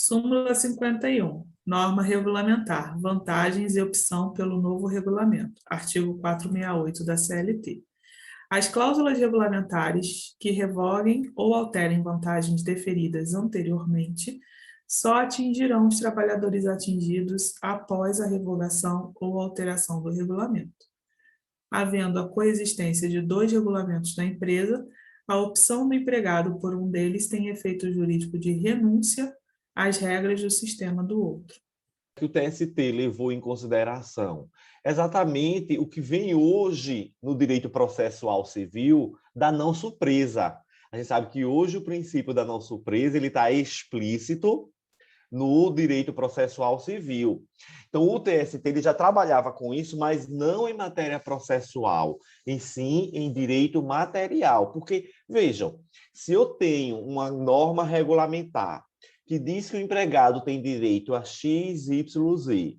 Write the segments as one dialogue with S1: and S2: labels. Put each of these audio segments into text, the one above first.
S1: Súmula 51. Norma regulamentar. Vantagens e opção pelo novo regulamento. Artigo 468 da CLT. As cláusulas regulamentares que revoguem ou alterem vantagens deferidas anteriormente só atingirão os trabalhadores atingidos após a revogação ou alteração do regulamento. Havendo a coexistência de dois regulamentos da empresa, a opção do empregado por um deles tem efeito jurídico de renúncia às regras do sistema do outro.
S2: Que o TST levou em consideração exatamente o que vem hoje no direito processual civil da não surpresa. A gente sabe que hoje o princípio da não surpresa ele está explícito no direito processual civil. Então, o TST ele já trabalhava com isso, mas não em matéria processual, em sim em direito material. Porque, vejam, se eu tenho uma norma regulamentar que diz que o empregado tem direito a X, Y, Z,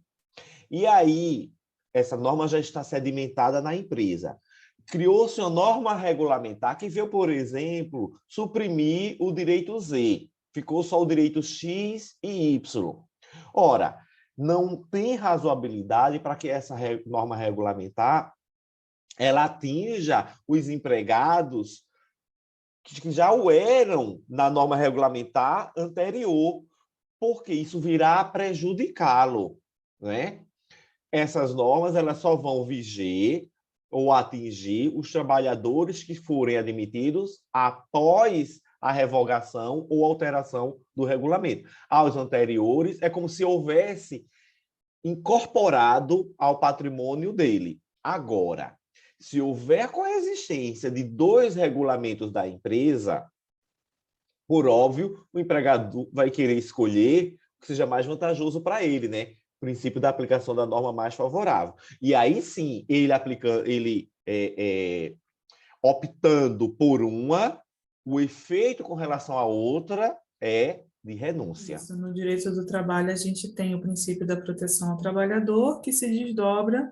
S2: e aí essa norma já está sedimentada na empresa. Criou-se uma norma regulamentar que veio, por exemplo, suprimir o direito Z. Ficou só o direito X e Y. Ora, não tem razoabilidade para que essa norma regulamentar ela atinja os empregados que já o eram na norma regulamentar anterior, porque isso virá a prejudicá-lo, né? Essas normas elas só vão viger ou atingir os trabalhadores que forem admitidos após a revogação ou alteração do regulamento. Aos anteriores, é como se houvesse incorporado ao patrimônio dele. Agora, se houver coexistência de dois regulamentos da empresa, por óbvio, o empregado vai querer escolher o que seja mais vantajoso para ele, né? O princípio da aplicação da norma mais favorável. E aí sim, ele optando por uma, o efeito com relação à outra é de renúncia.
S1: Isso, no direito do trabalho, a gente tem o princípio da proteção ao trabalhador, que se desdobra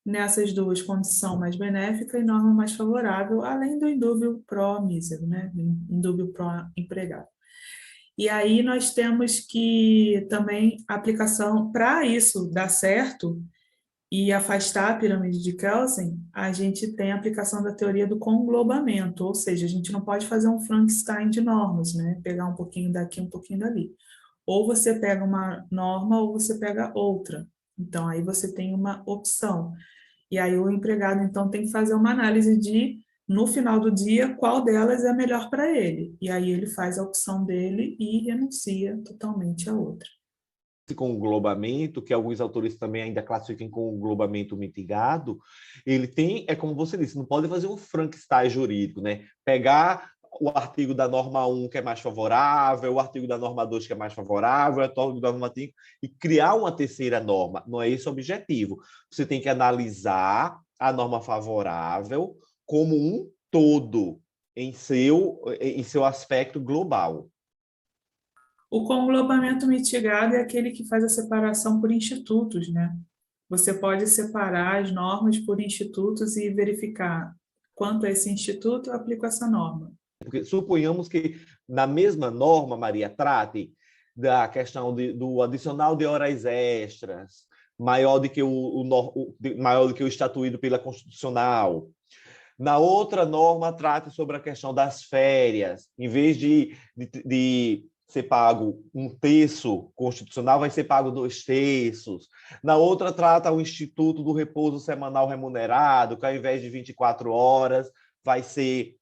S1: nessas duas: condição mais benéfica e norma mais favorável, além do indúbio pró-mísero, né? Indúbio pró-empregado. E aí nós temos que também a aplicação, para isso dar certo e afastar a pirâmide de Kelsen, a gente tem a aplicação da teoria do conglobamento, ou seja, a gente não pode fazer um Frankenstein de normas, né? Pegar um pouquinho daqui, um pouquinho dali. Ou você pega uma norma ou você pega outra. Então, aí você tem uma opção. E aí o empregado, então, tem que fazer uma análise de, no final do dia, qual delas é melhor para ele. E aí ele faz a opção dele e renuncia totalmente à outra.
S2: Esse conglobamento, que alguns autores também ainda classificam como conglobamento mitigado, ele tem, é como você disse, não pode fazer um Frankenstein jurídico, né? Pegar o artigo da norma 1 que é mais favorável, o artigo da norma 2 que é mais favorável, o artigo da norma 5, e criar uma terceira norma. Não é esse o objetivo. Você tem que analisar a norma favorável como um todo, em seu aspecto global.
S1: O conglobamento mitigado é aquele que faz a separação por institutos, né? Você pode separar as normas por institutos e verificar quanto a esse instituto eu aplico essa norma.
S2: Porque suponhamos que na mesma norma, Maria, trate da questão do adicional de horas extras, maior do que maior do que o estatuído pela Constitucional. Na outra norma, trate sobre a questão das férias. Em vez de ser pago 1/3 constitucional, vai ser pago 2/3. Na outra, trata o Instituto do Repouso Semanal Remunerado, que ao invés de 24 horas, vai ser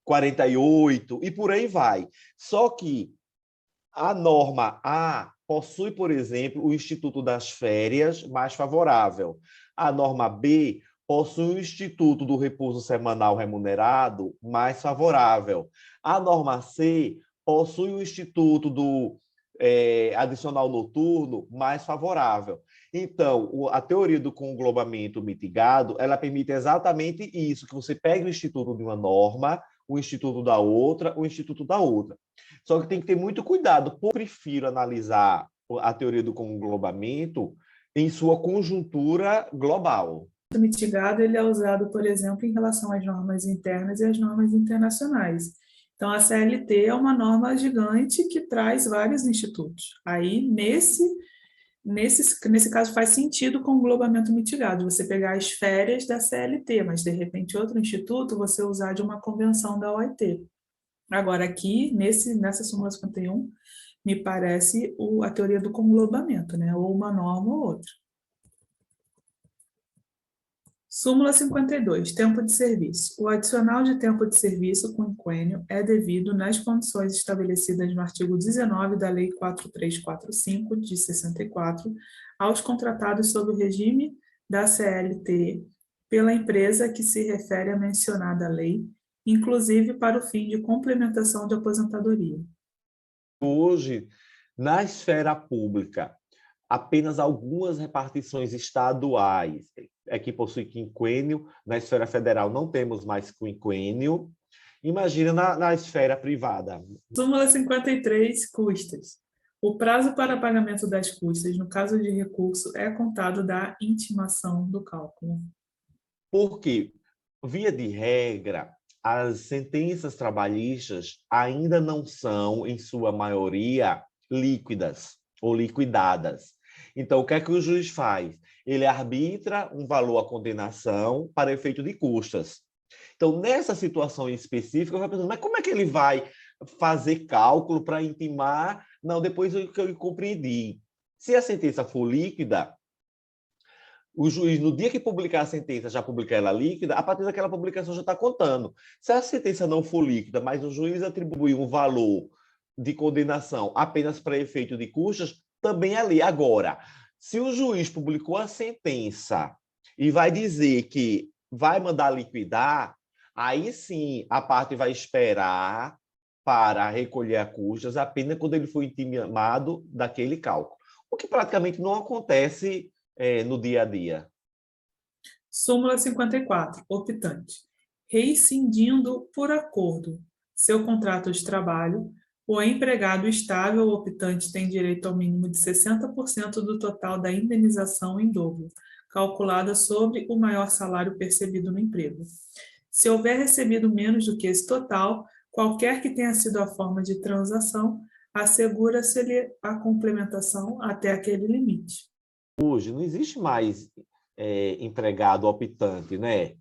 S2: 48, e por aí vai. Só que a norma A possui, por exemplo, o Instituto das Férias mais favorável. A norma B possui o Instituto do Repouso Semanal Remunerado mais favorável. A norma C possui o Instituto do Adicional Noturno mais favorável. Então, a teoria do conglobamento mitigado, ela permite exatamente isso, que você pegue o instituto de uma norma, o instituto da outra, o instituto da outra. Só que tem que ter muito cuidado. Eu prefiro analisar a teoria do conglobamento em sua conjuntura global.
S1: O mitigado ele é usado, por exemplo, em relação às normas internas e às normas internacionais. Então, a CLT é uma norma gigante que traz vários institutos. Aí, nesse caso, faz sentido com o englobamento mitigado, você pegar as férias da CLT, mas, de repente, outro instituto, você usar de uma convenção da OIT. Agora, aqui, nessa súmula 51, me parece a teoria do conglobamento, né? Ou uma norma ou outra. Súmula 52, tempo de serviço. O adicional de tempo de serviço com quinquênio é devido nas condições estabelecidas no artigo 19 da Lei 4345, de 64, aos contratados sob o regime da CLT pela empresa que se refere à mencionada lei, inclusive para o fim de complementação de aposentadoria.
S2: Hoje, na esfera pública, apenas algumas repartições estaduais é que possui quinquênio. Na esfera federal não temos mais quinquênio. Imagina na esfera privada.
S1: Súmula 53, custas. O prazo para pagamento das custas, no caso de recurso, é contado da intimação do cálculo.
S2: Porque, via de regra, as sentenças trabalhistas ainda não são, em sua maioria, líquidas ou liquidadas. Então, o que é que o juiz faz? Ele arbitra um valor à condenação para efeito de custas. Então, nessa situação específica, eu vou pensando, mas como é que ele vai fazer cálculo para intimar? Não, depois que eu compreendi. Se a sentença for líquida, o juiz, no dia que publicar a sentença, já publicar ela líquida, a partir daquela publicação já está contando. Se a sentença não for líquida, mas o juiz atribuir um valor de condenação apenas para efeito de custas, também é ali. Agora, se o juiz publicou a sentença e vai dizer que vai mandar liquidar, aí sim a parte vai esperar para recolher a custas apenas quando ele for intimado daquele cálculo. O que praticamente não acontece no dia a dia.
S1: Súmula 54, optante. Rescindindo por acordo seu contrato de trabalho, o empregado estável ou optante tem direito ao mínimo de 60% do total da indenização em dobro, calculada sobre o maior salário percebido no emprego. Se houver recebido menos do que esse total, qualquer que tenha sido a forma de transação, assegura-se-lhe a complementação até aquele limite.
S2: Hoje não existe mais empregado optante, né?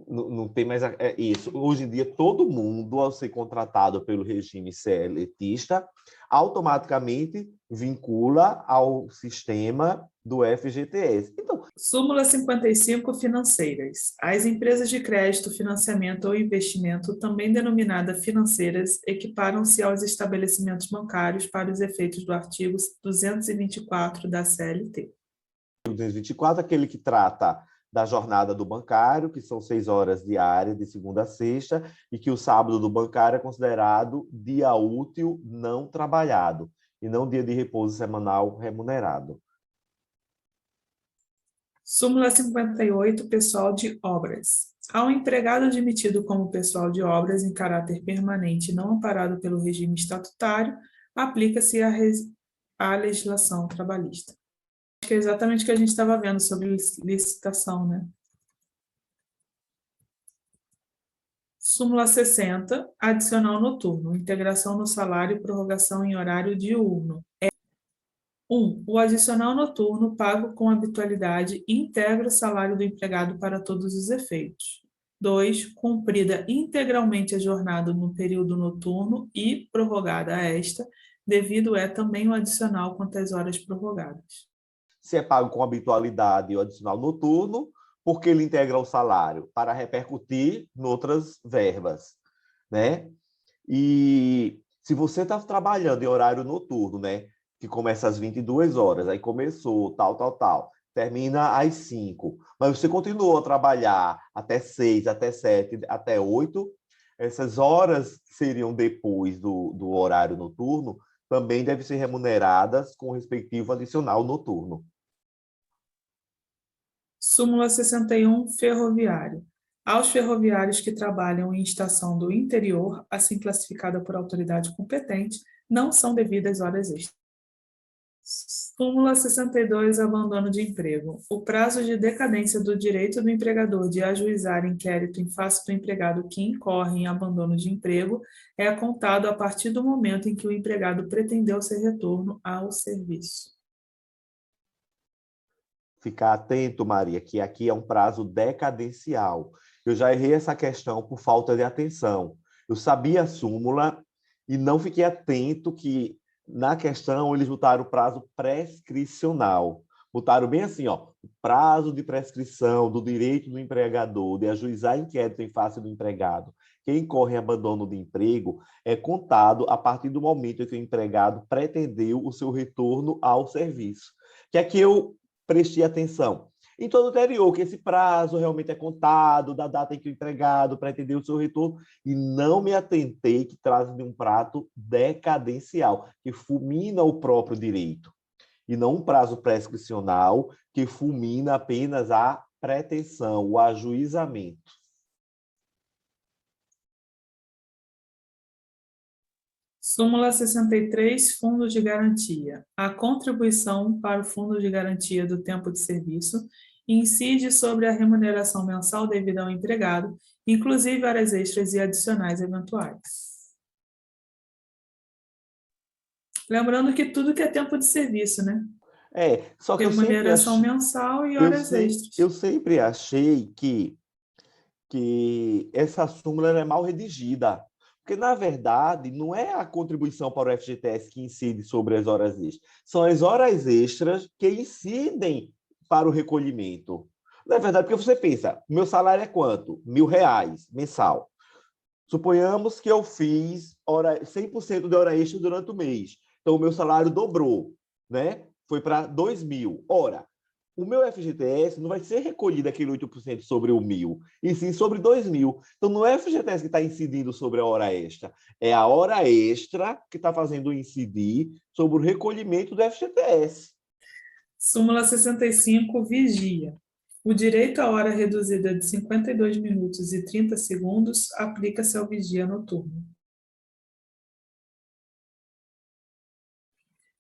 S2: Não tem mais isso. Hoje em dia, todo mundo, ao ser contratado pelo regime CLTista, automaticamente vincula ao sistema do FGTS. Então,
S1: súmula 55, financeiras. As empresas de crédito, financiamento ou investimento, também denominadas financeiras, equiparam-se aos estabelecimentos bancários para os efeitos do artigo 224 da CLT.
S2: 224, aquele que trata da jornada do bancário, que são 6 horas diárias, de segunda a sexta, e que o sábado do bancário é considerado dia útil não trabalhado, e não dia de repouso semanal remunerado.
S1: Súmula 58, pessoal de obras. Ao empregado admitido como pessoal de obras em caráter permanente não amparado pelo regime estatutário, aplica-se a legislação trabalhista. Acho que é exatamente o que a gente estava vendo sobre licitação, né? Súmula 60, adicional noturno, integração no salário e prorrogação em horário diurno. 1. O adicional noturno, pago com habitualidade, integra o salário do empregado para todos os efeitos. 2. Cumprida integralmente a jornada no período noturno e prorrogada esta, devido também o adicional quanto às horas prorrogadas.
S2: Se é pago com habitualidade o adicional noturno, porque ele integra o salário para repercutir em outras verbas, né? E se você está trabalhando em horário noturno, né, que começa às 22 horas, aí começou, tal, termina às 5, mas você continuou a trabalhar até 6, até 7, até 8, essas horas que seriam depois do horário noturno também devem ser remuneradas com o respectivo adicional noturno.
S1: Súmula 61, ferroviário. Aos ferroviários que trabalham em estação do interior, assim classificada por autoridade competente, não são devidas horas extras. Súmula 62, abandono de emprego. O prazo de decadência do direito do empregador de ajuizar inquérito em face do empregado que incorre em abandono de emprego é contado a partir do momento em que o empregado pretendeu seu retorno ao serviço.
S2: Ficar atento, Maria, que aqui é um prazo decadencial. Eu já errei essa questão por falta de atenção. Eu sabia a súmula e não fiquei atento que na questão eles botaram o prazo prescricional. Botaram bem assim, ó, o prazo de prescrição do direito do empregador de ajuizar inquérito em face do empregado que incorre em abandono de emprego é contado a partir do momento em que o empregado pretendeu o seu retorno ao serviço. Que aqui eu prestei atenção. Em todo o anterior, que esse prazo realmente é contado da data em que o empregado pretendeu o seu retorno, e não me atentei que traz de um prazo decadencial, que fulmina o próprio direito, e não um prazo prescricional que fulmina apenas a pretensão, o ajuizamento.
S1: Súmula 63, Fundo de Garantia. A contribuição para o Fundo de Garantia do Tempo de Serviço incide sobre a remuneração mensal devida ao empregado, inclusive horas extras e adicionais eventuais. Lembrando que tudo que é tempo de serviço, né?
S2: Só que
S1: Remuneração mensal e horas
S2: eu
S1: extras.
S2: sempre achei que essa súmula é mal redigida. Porque, na verdade, não é a contribuição para o FGTS que incide sobre as horas extras. São as horas extras que incidem para o recolhimento. Na verdade, porque você pensa, meu salário é quanto? R$ 1.000 mensal. Suponhamos que eu fiz 100% de hora extra durante o mês. Então, o meu salário dobrou, né? Foi para 2.000. Ora, o meu FGTS não vai ser recolhido aquele 8% sobre o 1.000, e sim sobre 2.000. Então, não é o FGTS que está incidindo sobre a hora extra, é a hora extra que está fazendo incidir sobre o recolhimento do FGTS.
S1: Súmula 65, vigia. O direito à hora reduzida de 52 minutos e 30 segundos aplica-se ao vigia noturno.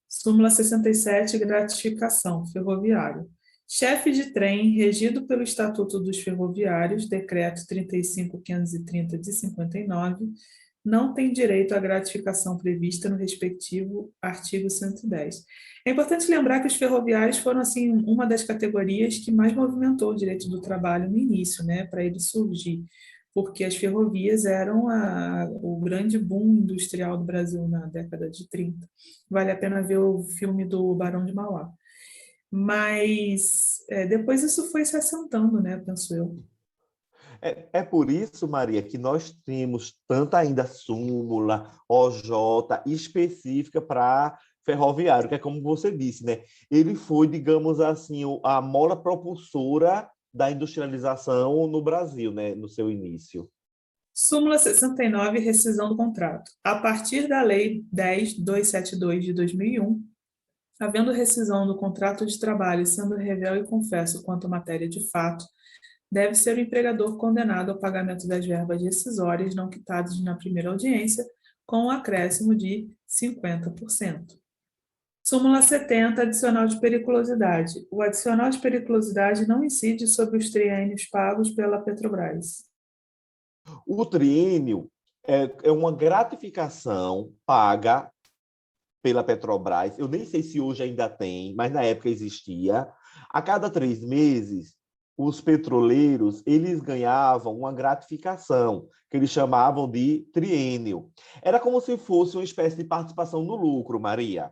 S1: Súmula 67, gratificação, ferroviário. Chefe de trem, regido pelo Estatuto dos Ferroviários, Decreto 35.530 de 59, não tem direito à gratificação prevista no respectivo artigo 110. É importante lembrar que os ferroviários foram, assim, uma das categorias que mais movimentou o direito do trabalho no início, né, para ele surgir, porque as ferrovias eram o grande boom industrial do Brasil na década de 30. Vale a pena ver o filme do Barão de Mauá. Mas depois isso foi se assentando, né, penso eu.
S2: É por isso, Maria, que nós temos tanta ainda súmula, OJ, específica para ferroviário, que é como você disse, né? Ele foi, digamos assim, a mola propulsora da industrialização no Brasil, né? No seu início.
S1: Súmula 69, rescisão do contrato. A partir da Lei 10.272 de 2001, havendo rescisão do contrato de trabalho, sendo revel e confesso quanto à matéria de fato, deve ser o empregador condenado ao pagamento das verbas rescisórias não quitadas na primeira audiência, com um acréscimo de 50%. Súmula 70, adicional de periculosidade. O adicional de periculosidade não incide sobre os triênios pagos pela Petrobras.
S2: O triênio é uma gratificação paga pela Petrobras. Eu nem sei se hoje ainda tem, mas na época existia. A cada 3 meses, os petroleiros eles ganhavam uma gratificação, que eles chamavam de triênio. Era como se fosse uma espécie de participação no lucro, Maria.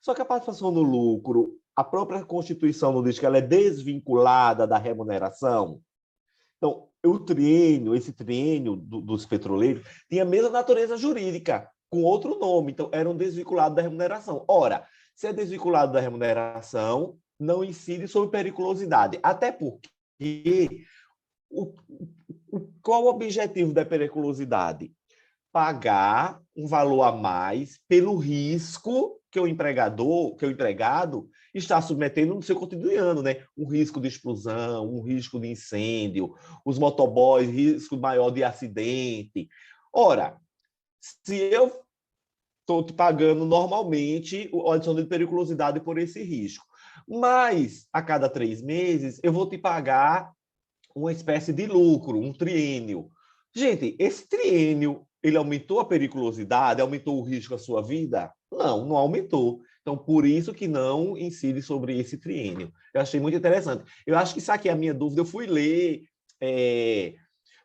S2: Só que a participação no lucro, a própria Constituição não diz que ela é desvinculada da remuneração. Então, esse triênio dos petroleiros tinha a mesma natureza jurídica, com outro nome. Então, era um desvinculado da remuneração. Ora, se é desvinculado da remuneração, não incide sobre periculosidade. Até porque qual o objetivo da periculosidade? Pagar um valor a mais pelo risco que o empregado está submetendo no seu cotidiano, né? Um risco de explosão, um risco de incêndio, os motoboys, risco maior de acidente. Ora, se eu estou te pagando normalmente o adicional de periculosidade por esse risco. Mas, a cada 3 meses, eu vou te pagar uma espécie de lucro, um triênio. Gente, esse triênio, ele aumentou a periculosidade, aumentou o risco da sua vida? Não, não aumentou. Então, por isso que não incide sobre esse triênio. Eu achei muito interessante. Eu acho que isso aqui é a minha dúvida. Eu fui ler,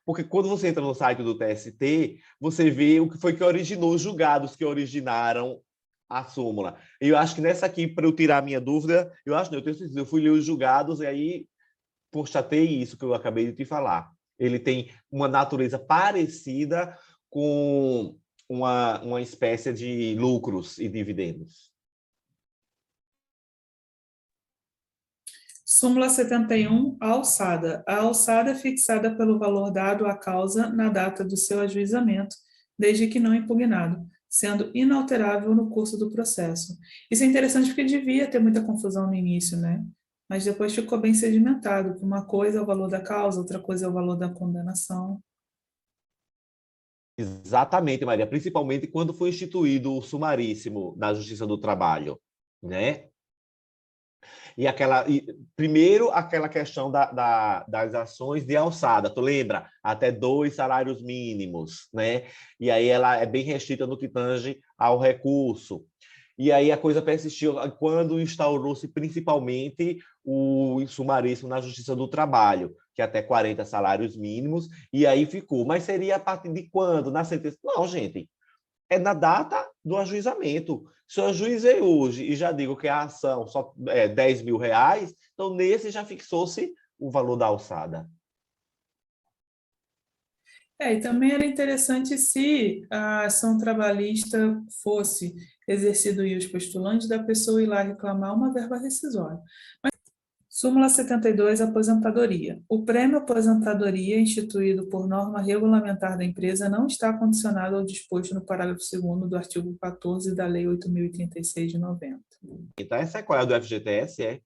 S2: porque quando você entra no site do TST, você vê o que foi que originou os julgados que originaram a súmula. Eu acho que nessa aqui, para eu tirar a minha dúvida, eu acho, não, eu tenho certeza, eu fui ler os julgados e aí constatei isso que eu acabei de te falar. Ele tem uma natureza parecida com uma espécie de lucros e dividendos.
S1: Súmula 71, a alçada. A alçada é fixada pelo valor dado à causa na data do seu ajuizamento, desde que não impugnado, sendo inalterável no curso do processo. Isso é interessante porque devia ter muita confusão no início, né? Mas depois ficou bem sedimentado, que uma coisa é o valor da causa, outra coisa é o valor da condenação.
S2: Exatamente, Maria, principalmente quando foi instituído o sumaríssimo na Justiça do Trabalho, né? Primeiro, aquela questão das ações de alçada, tu lembra? Até 2 salários mínimos, né? E aí ela é bem restrita no que tange ao recurso. E aí a coisa persistiu quando instaurou-se principalmente o sumaríssimo na Justiça do Trabalho, que é até 40 salários mínimos, e aí ficou. Mas seria a partir de quando? Na sentença? Não, gente, é na data do ajuizamento. Se eu ajuizei hoje e já digo que a ação só é 10 mil reais, então nesse já fixou-se o valor da alçada.
S1: E também era interessante se a ação trabalhista fosse exercido e os postulantes da pessoa ir lá reclamar uma verba rescisória. Súmula 72, aposentadoria. O prêmio aposentadoria, instituído por norma regulamentar da empresa, não está condicionado ao disposto no parágrafo 2º do artigo 14 da Lei 8.036 de 90.
S2: Então, essa é qual é a do FGTS, é?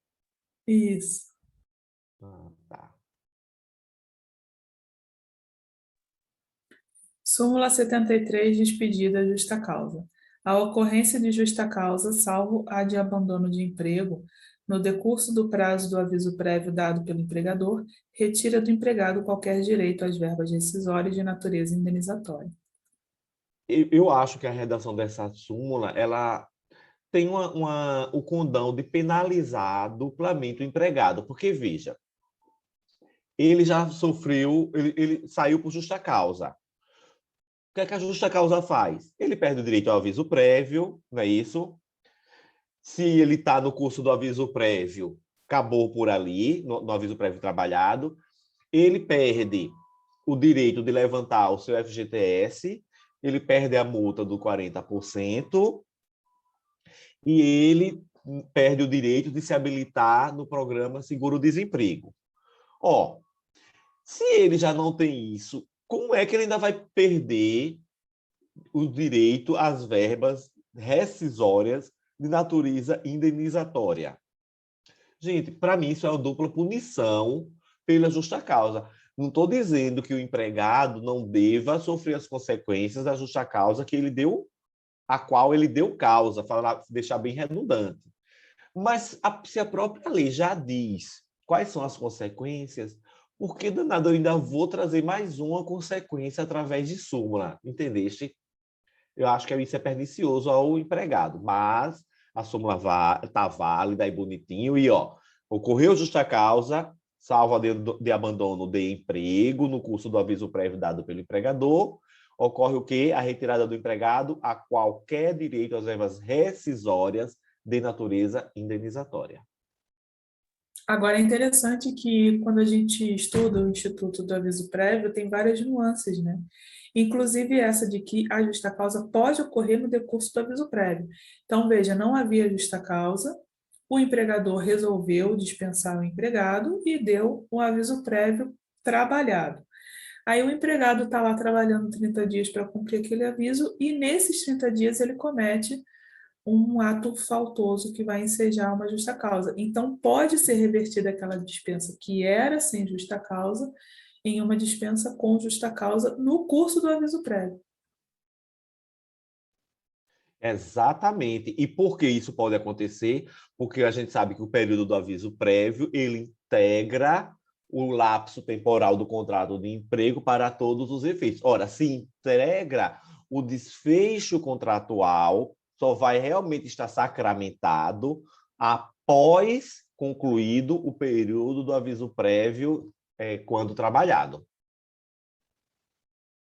S1: Isso.
S2: Tá.
S1: Súmula 73, despedida justa causa. A ocorrência de justa causa, salvo a de abandono de emprego, no decurso do prazo do aviso prévio dado pelo empregador, retira do empregado qualquer direito às verbas rescisórias de natureza indenizatória.
S2: Eu acho que a redação dessa súmula, ela tem o condão de penalizar duplamente o empregado, porque, veja, ele já sofreu, ele saiu por justa causa. O que é que a justa causa faz? Ele perde o direito ao aviso prévio, não é isso? Se ele está no curso do aviso prévio, acabou por ali, no aviso prévio trabalhado. Ele perde o direito de levantar o seu FGTS, ele perde a multa do 40% e ele perde o direito de se habilitar no programa Seguro-Desemprego. Ó, se ele já não tem isso, como é que ele ainda vai perder o direito às verbas rescisórias de natureza indenizatória? Gente, para mim isso é uma dupla punição pela justa causa. Não estou dizendo que o empregado não deva sofrer as consequências da justa causa que ele deu, a qual ele deu causa, para deixar bem redundante. Mas se a própria lei já diz quais são as consequências, por que danado eu ainda vou trazer mais uma consequência através de súmula? Entendeste? Eu acho que isso é pernicioso ao empregado, mas a súmula está válida e bonitinho. E, ó, ocorreu justa causa, salvo de abandono de emprego no curso do aviso prévio dado pelo empregador, ocorre o quê? A retirada do empregado a qualquer direito às verbas rescisórias de natureza indenizatória.
S1: Agora, é interessante que quando a gente estuda o Instituto do Aviso Prévio, tem várias nuances, né? Inclusive essa de que a justa causa pode ocorrer no decurso do aviso prévio. Então, veja, não havia justa causa, o empregador resolveu dispensar o empregado e deu um aviso prévio trabalhado. Aí o empregado está lá trabalhando 30 dias para cumprir aquele aviso e nesses 30 dias ele comete um ato faltoso que vai ensejar uma justa causa. Então, pode ser revertida aquela dispensa que era sem justa causa em uma dispensa com justa causa no curso do aviso prévio.
S2: Exatamente. E por que isso pode acontecer? Porque a gente sabe que o período do aviso prévio, ele integra o lapso temporal do contrato de emprego para todos os efeitos. Ora, se integra, o desfecho contratual só vai realmente estar sacramentado após concluído o período do aviso prévio, quando trabalhado.